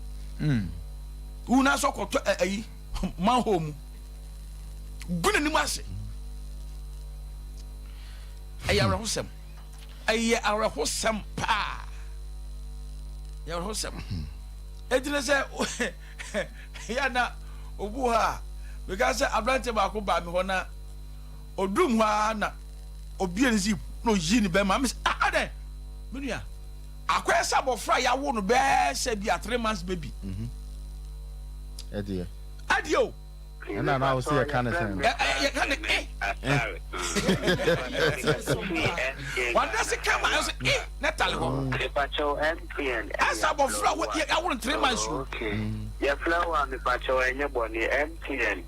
una so koto ayi man home guna nim ase ayi arahosem pa ya arahosem edine se ya na obu ha because abrante ba ko ba me ho na odum ha na obi enzi no yi ni be ma me ade menua akwesa bofra ya wo no be se bi a 3 months baby ɛdeɛ adio ɛna na wo se yɛ ka ne sɛn ya ka ne wanda se kama I say na tale ho Pacho MTN. asa bofra ya wo 3 months Okay. Your flower me Pacho enye boni MTN.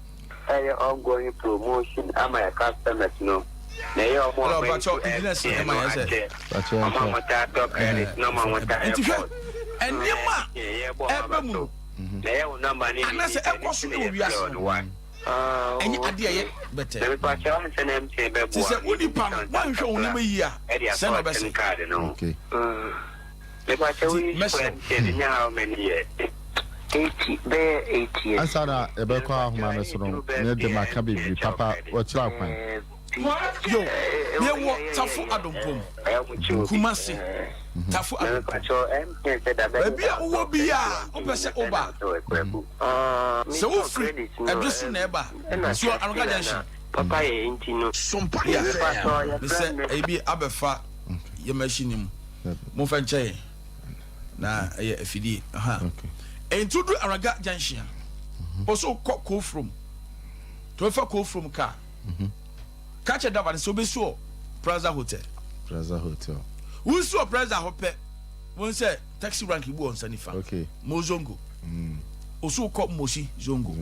Ongoing promotion ama ya customers no. Na ye omo no Pacho business e ma yese Pacho mama ta to credit no mama ta. entima enima ebe mu Na ye wo number ni. ana se ekoso no wiase enyi ade ye bete Me Pacho MTN be bo. ti se uni pa no wan hwe woni mayi a se no be se card no. okay Me Pacho we MTN nya how many years? 80 be 80 years. ansa na ɛbɛkɔ ahoma no so no ne de maka bebree papa wɔkyerɛ akwan yo ye wo tafu adompom kumase tafu adompom ebi a wo bi a wo pese oba se wo free address na eba so anoga junction papa ye intino SOMPA me se ebi abefa ye machine mu mo fa nche na ye afidi aha entudu araga junction also call from to fa call from car catch a dava so be so Plaza Hotel who so Plaza Hotel won say taxi rank ibu on sanifa okay Mozongo also call Moshi Zongo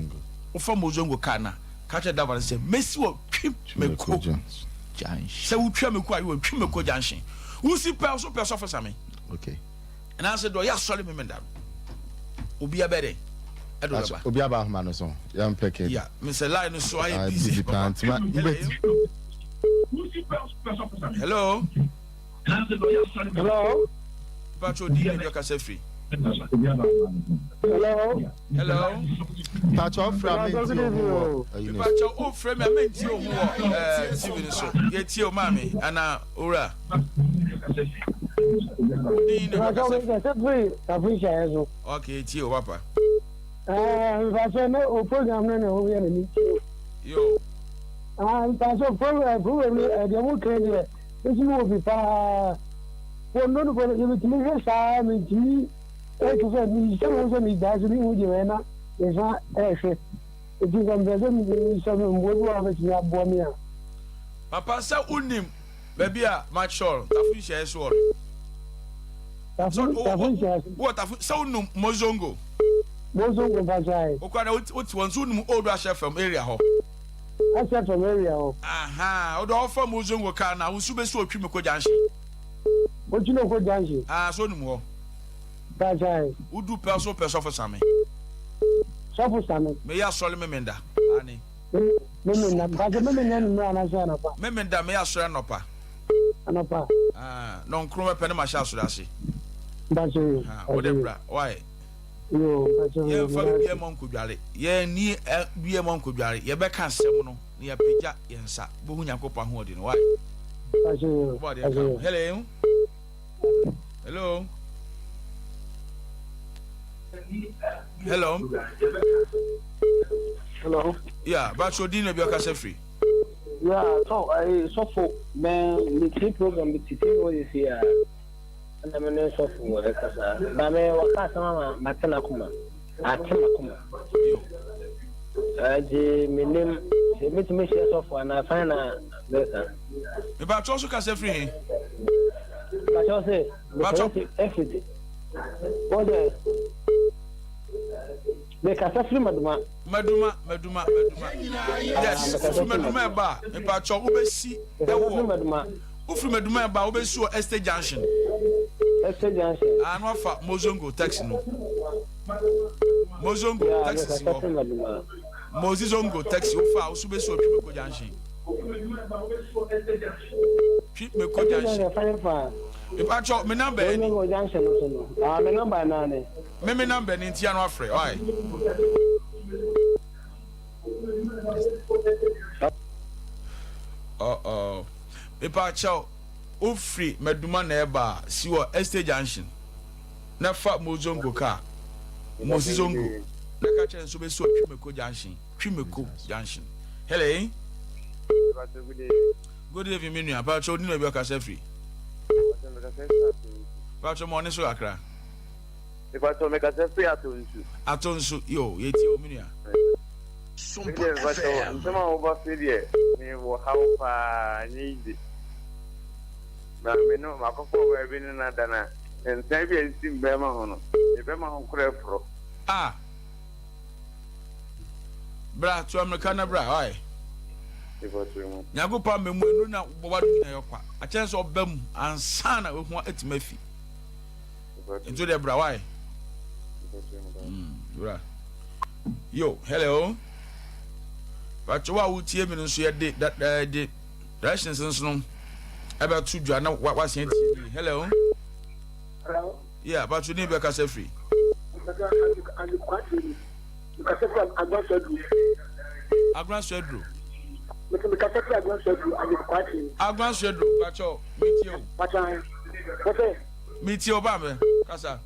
ofa Mozongo kana catch a dava say Messi wo twim meko junction say wo twim meko ayi wo twim meko junction who see person for same okay and I said do ya sorry me menda obi abere edo baba obi aba ahoma no so yam peke yeah me say line so I busy pants hello Hello. Pacho di in your cassette free Hello. Pacho from me Pacho o frame me menti o ho TV so ye tie o mami ana ora di in your cassette free. okay tie o papa Pacho no o program no no we ni yo Pacho program de mo kere esi mo bi pa no no you me sa me ti e to se mi se mo se mi da so ni wo je na e sa e se e ti ko mbe mi so mo bo wa be ti abo mi a papa sa unim baby a match sure tafu share so what tafu sa unum Mozongo Pacho o kwa na what won so unum old chef from area ho I said from area o aha o do offer Mozongo ka na wo su be so otwi me ko janshi what you know ko janshi so num ho Pacho udu person for same so for same me ya sole me menda ani me na Pacho me na na sa na pa me menda me ya sole no pa anapa no nkro me pene ma sha sole ase Pacho o de bra why yo Pacho ye fa bia mon ko dware ye ni bia mon ko dware ye be ka asem no na ye peja ye nsa bo hu nyakopa ho odi no why Pacho hello Hello. Hello. Yeah, but your dinner be a free. Yeah, so for man, the three program, the teaching was here. And I'm an so for because I may walk out Matana Kuma. Atana Kuma. The name, the meeting of and I find a better. About also can free. But I say, everything. What the? The Casafri Maduma. Maduma. Yes, Maduma bar. About your Ubesi. Maduma. Ufri Maduma bar Ubesu Estate Junction. Estate Junction. And what for Mozongo taxi no. Mozongo taxi no. Mozongo taxi ufa Usubesu Pimeko Junction. Pimeko Junction. About your me number. My number nine. Me number in Tiano Afre. Why? Mepacho ufri meduma na eba siwo Estate Junction. Na fa Mozongo ka. Mozongo. Na ka chen so be so Twimeko Junction. Twimeko Junction. Hello. Good evening, menu. Apacho ni no be ka free. Pacho mo ne so akra. Because make us free Atonsu yo yeti o menu. SOMPA FM. Some over fear. Me wo how far need. But me no makofo we bi na dana. En sai bi esi bema ho no. E bema ho kura fro. Ah. Bra to America na bra, why? Nyago pa memu enu na bobadu na yokwa. A chance obam ansa na we ho atimafi. Into the bra, why? Bra. Yo, hello. But wa wutie me no so ye de that de directions no about to dwa na was here. Hello. Hello. Yeah, but you need be ka free. Agran Swedru. Agran Swedru, Pacho, meet you. Meet you, Bame, Casa.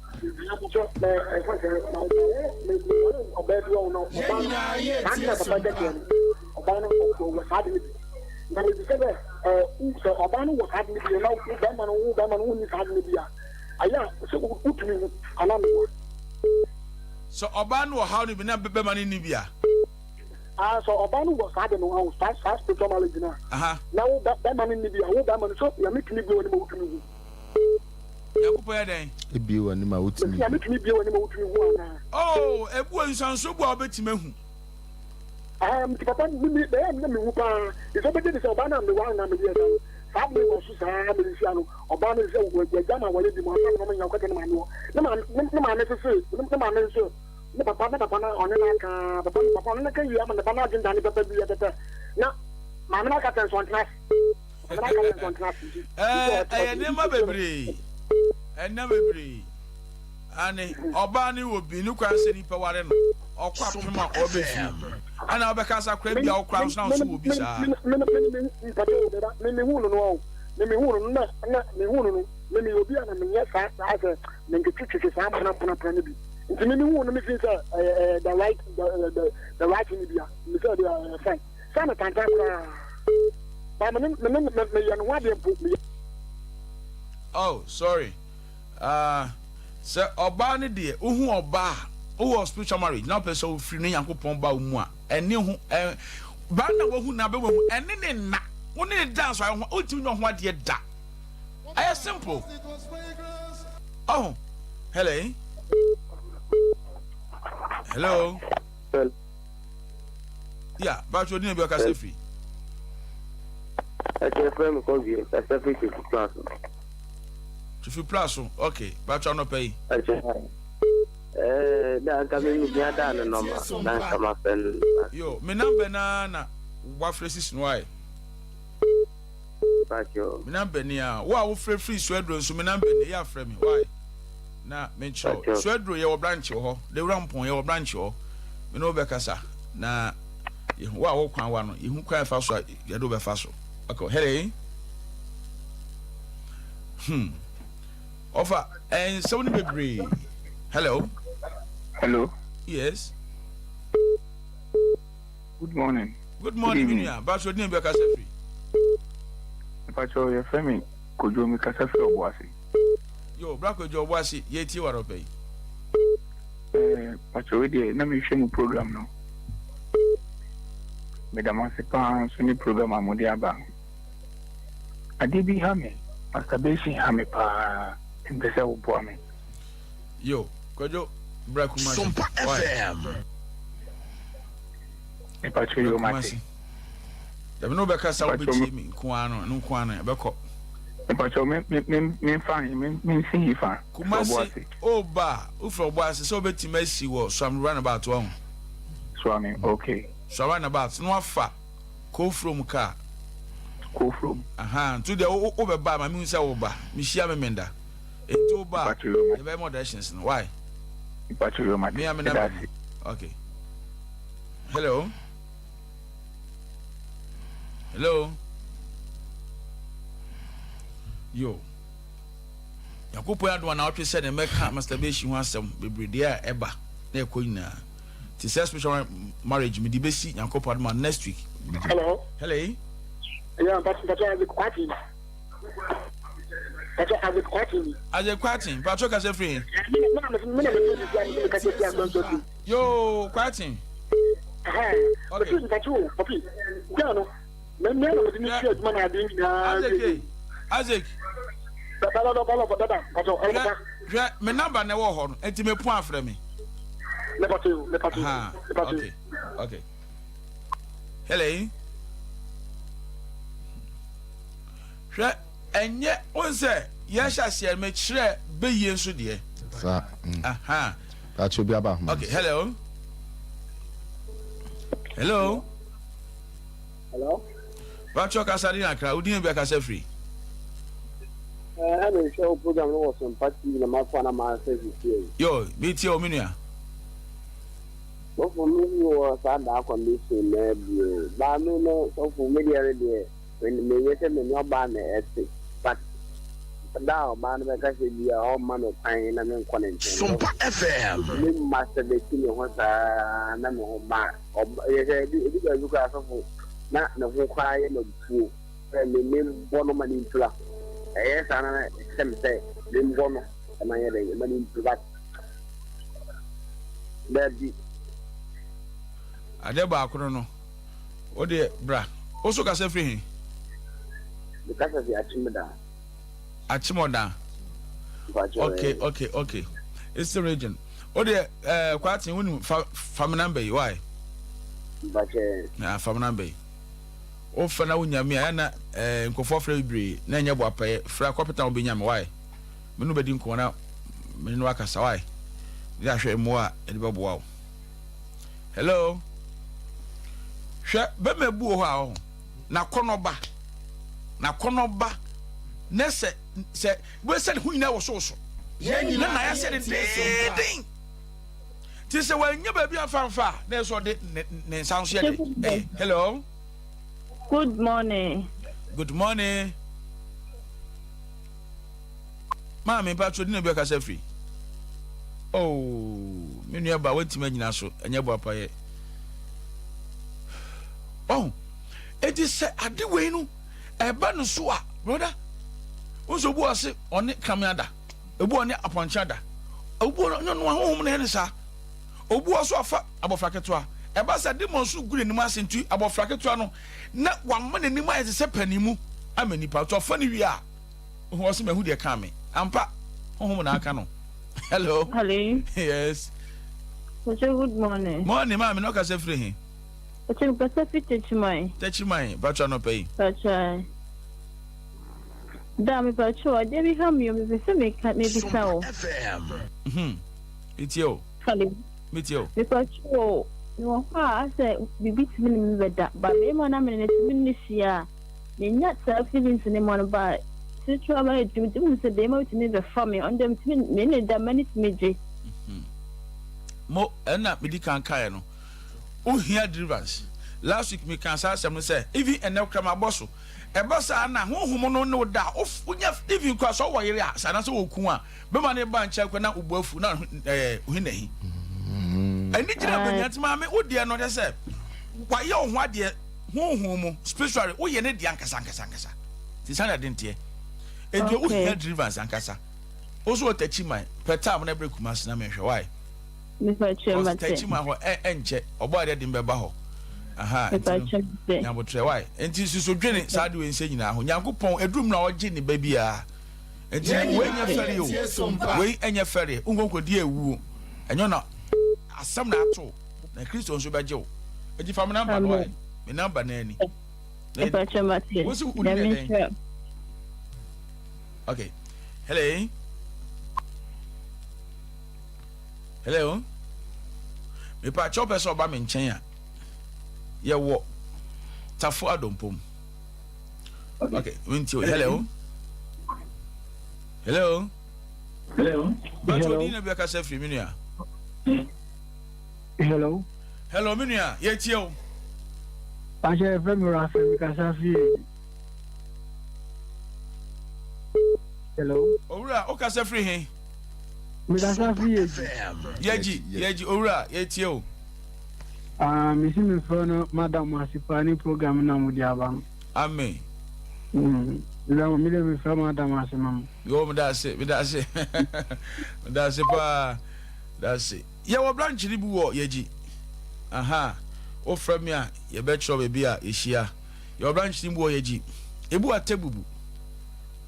So Obanu or how do you be man in Libya? So Obanu was having no fast spiritual knowledge now. Now that man in Libya, who that man so you make me go any more to me. Oh, a boy sounds so well bet me. Papa, me, it's over this Obana and the one I'm here. Family was Luciano, Obama is a Jama, while the man coming out of manual. No man necessary, no man necessary. No papa, on the papa, you have the Panajin than the better. Now, Mamma got us one class. I never be. And never be. And Obani will be no crazy power or crap from my orbit. And now because I crave your crowds now will be sad. Oh, sorry. Sir Obani dear, who oba, who was spiritual marriage, now person free no Yankopon ba mu a, ene ho ba na wo hu na be wo ene ne na. Wo ne dance wa ho, o ti no ho ade da. I simple. Oh. Hello. Hello. Yeah, but you didn't be a free. I can't frame because you are free to class. If you plus, okay, but you're not paying. That coming with your dad number. That's come up and yo, me number na what phrases why? Me number near. Wow, free Swedro, so me number near frame. Why? Na me show Swedro, your branch or the rampon, your branch or me no bekasa. Na you wow, one, you cry fast, you do be fast. Okay, hey. Offer and so many baby. Hello. Hello. Yes. Good morning. Good morning, Minia. But your name be Kasefri. Pacho, your family. Could you make Kasefri Obuasi? Yo, Brako Jo Wasi, Yeti Warope. Pacho, we did. Let me show you program now. Madam Sepan, Sunni program Amodiaba. I did be hammy. Masturbation hammy pa. In the cell me. Yo, Kojo Brako SOMPA FM. Pacho, you mati. There no be kasa obi me kuano no kuano ebeko. Pacho, me fine, me see you fine. Kumasi oba ufro boase so beti masi wo so am run about one. Swami, okay. So run about no afa ko from car. Go from. Aha, to the over ba ma mi say oba. Mi hia me menda. Enti oba. E be more directions no. Why? Pacho, you mati. Me am na. Okay. Hello. Hello. Yo. Yakopo ya do na otwe se ne meka masturbation ho asem bebre dia eba na ekoyina. Ti say special marriage me di besi Yakopo adma next week. Hello. Hello. Yeah, that's a quality. That's a quality. As a quatin, Patrick as a free. Yo, quatin. Okay. That's you, Poppy. No. Isaac. Me number na wo ho no enti me pu afre me. Okay. Hello. Hwe enye onse ye sha share me kire be ye nso de. Sa. Aha. That should be about. Okay, hello. Hello. Hello. Patrick Asadina Kra, udin be kasa free. I will show program was on party in the Mafana Master. Yo, meet your minia. So for me, was under condition, maybe. But no, so for me, when the mayor and your banner at six. But now, man, because we are all man of time and then connect. SOMPA FM. You master the king was a number of bar. Or you got not the whole cry of fool. And the name Bonoman in Tula. Yes, I say, then Bono, and I had a money to that. That Adeba akono. O de bra. Oso kasa free. because of the Achimoda. Okay. It's the region. O de kwati wonu fam number why? But Fam number. O fa na wunya me na nkofo fra ibre na nya bo apaye fra kopeta obenya me why? Me no bedi nko na me no akasa why? Dia hwe mo a e de bebo wa. Hello. Hwe be mebu ho a ho. Na konoba na se we said hu nyina wo so na na ya said ding ti se wa nya ba bi afanfa na so de ne sanso ye de. Hello. Good morning. Mami patro dina bi akasa free. Oh, me nua ba wantima nyina so anya bo apaye. Oh, it is ade we no eba no so a brother. Unso bu ase one kamada. Ebu one aponchada. Obu no honhom na he sa. Obu aso afa abofra ketoa. Eba sa demon so gure nimu asentu abofra ketoa no na wamma nanim aye se panimu amani pa to fa ni wi a. Ho so mahu de ka me. Ampa honhom na aka no. Hello. Yes. Good morning. Morning, ma'am. No kasa free he. Ochen kasa fit techimai. Bacha no pay. Bacha. Dami bacho, ade bi ham yo me se me ka me bi sa o. It's you. Kali. Meet you. Me bacho. No ha say bibi timi me beda. Ba me mo na me ne timi ni sia. Me nya sa feelings ne mo ba. Situ aba timi se de mo timi be fa me on dem timi me ne da mani timi je. Mo na me di kan kai no. O here deliverance. Last week me can say some say even enel krama bosso. E bossa na honhom no da onya even kwa so wo yere a sana so oku a be ma ne ba nche kwa na ubuafu na ohinahi. ɛni gyina bɛnyati maame o deɛ no de sɛ wayɛ ɔho adeɛ honhom mu spiritually woyɛ ne deɛ ankasa ti sana de nteɛ enti o head rivers ankasa oso otachi man petam na bre kumase na mehwɛ why otachi man ho enche obo ade de mbeba ho aha nyabotre why enti suso dwene saa de we nse nyina ho nyankopɔn adum na ɔgye ne ba bia enti we nya fere o we enya fere unkonkodi ewu enyo na asam na ato na Kristo nso beje o enti fam number no why me number na ani what's the okay hello me pa chopper so ba me nchen a ye wo tafo adompom okay winti hello but you need be ka say free minua hello minua ye tie o pa che frame rafa mi ka sa fi hello owura o ka say free he mi ka sa fi yeji owura ye tie o mi si mi fo no madam asipani program na mu dia ba amen Não, me fama da máxima. Yo, me dá se pa, dá se. Ya wa branch ni buwo yeji. Aha. O from ya, ye bet show baby a ehia. Your branch ni buwo yeji. Ebu atebubu.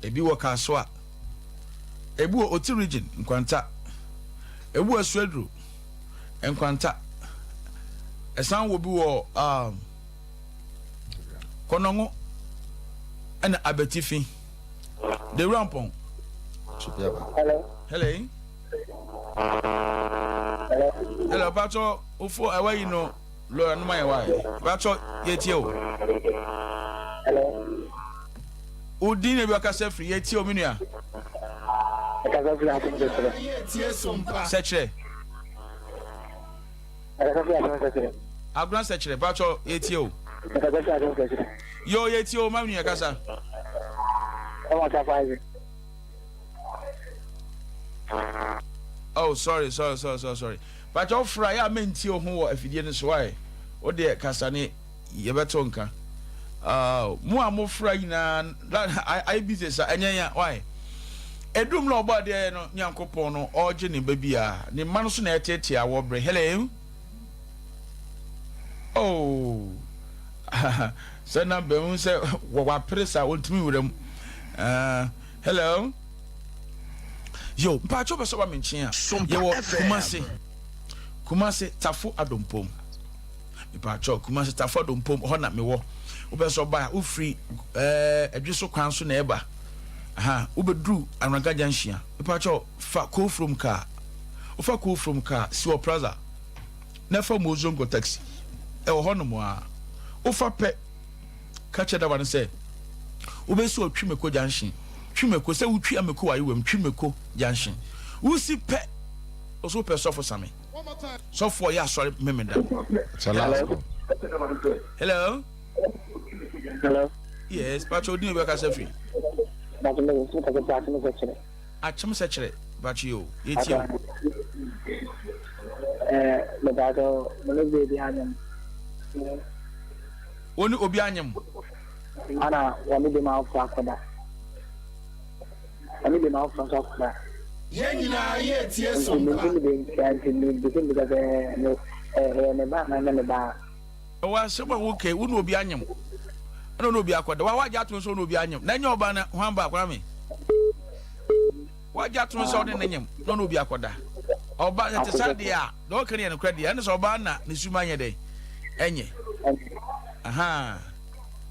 Ebi wo kaso a. Ebu oti region nkwanta. Ebu aswedro. Enkwanta. Esan wo bi wo konongo ana abetifi the rampon hello pato ofo away no lo anu mai why pato yetie o hello udine bi akase free yetie o menua akase free akase yetie sompa sechere agran sechere pato yetie o yo yetie o manu yakasa oh sorry but you fry ya menti o ho afidie ne so ai o de kasa ne ye beto nka mu amofra ina I business anyanya why edum no obo de no nyankopon no oje ne babia ne ma no so na etete awo bre hello oh sana be un se wa presa wontumi wuram hello yo pa cho beso ba menchen a ye wo kumase tafo adompom me pa cho kumase tafo adompom ho na me wo wo beso ba wo free adweso kwan so na eba aha wo bedru anraga janhia me pa cho fa call from car si wo plaza na fa mozongo taxi e wo hono mo a wo fa pe ka che da ban se wo be so twimeko janhia twimeko se wo twi ameko waye wam twimeko janhia wo si pe o so pe sofo same sofo ya sorry memenda hello yes but you didn't work free achim sechere but you etio lebato mo be anyam oni obi anyam ana wani de ma afa akoda Yenina ye tie sompa. Wa seba woke wo no obi anyam. Ana no obi akoda. Wa waja atun so no obi anyam. Na nya oba na hwan ba akwa me. Waja atun so de nanyam. No obi akoda. Oba na te sade a, do kere ye no krade. Ana so oba na ne suma anye de. Enye. Aha.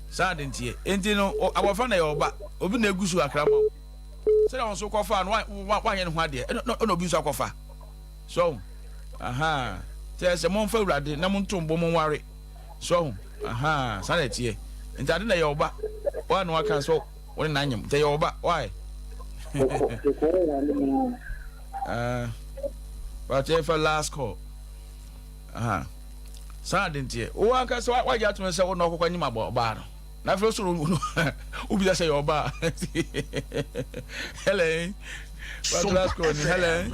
Sade ntie. Enti no abofa na ye oba. Obi na egusu akrama. Say on so kofa no wa yen ho ade no obi so kofa so aha say se mon fa urade na mon tombo mon ware so aha sana tie ntade na ye oba wa no aka so woni na anyam te ye oba why but if last call aha sana tie o aka so wa ja to se wo no kokwa nyima ba no na fro so ubi da say oba hello but last call ni hello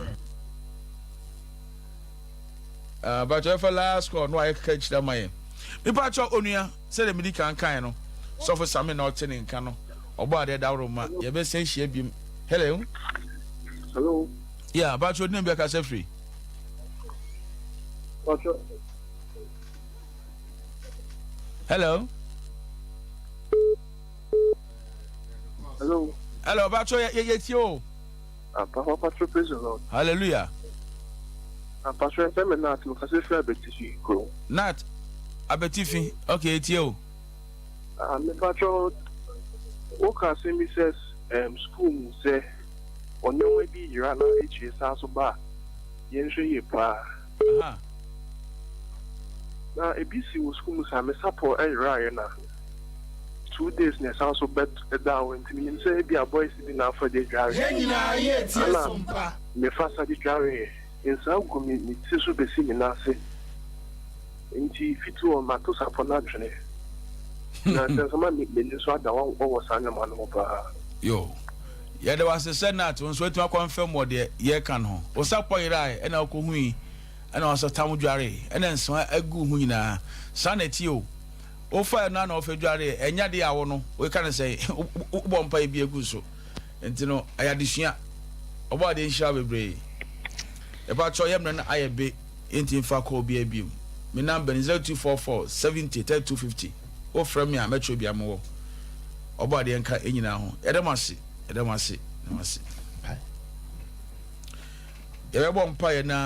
but if last call no I catch that my me pa cho onua say the medical kan no so for some na ote ne nka no obo ade da roma ye be sen hia bim. Hello. Hello. Yeah, but you name be ka say free. Hello. Hello. Hello, but you you Papa praise the Lord. Hallelujah. Pastor FM na to ka say free abetifi ko. Nat abetifi. Okay, it's you. Me patro o ka say me says school say onyo we bi yira na echi sa so ba yen hwe ye pa. Aha. Na ebisi wo school sa me support yira na 2 days na sa so bet down ntimi nim say bi a boys bi na for the jare. Nyina ye tie sompa. Me fasa di jare insa go mi ti so besi mi na se. Nti fitu o ma to support na dwene. Na sama mi so ada wo wo sa na ma no pa. Yo. Yeah, there was a senate when so to confirm what the year can ho. O support ira e na ko hui. E na so tamu dware. E na nso agu hu nyina. Sanity o. O fa na na ofedware enya de awo no we kan say ubompa e bi egu so enti no ayadesua obo de nhia bebre e ba cho yem na ayebe enti fa call bi abim me number 0244 70 3250 o from me a metro bi amwo obo de nka enyina ho edemase na mase ye be bompa ye na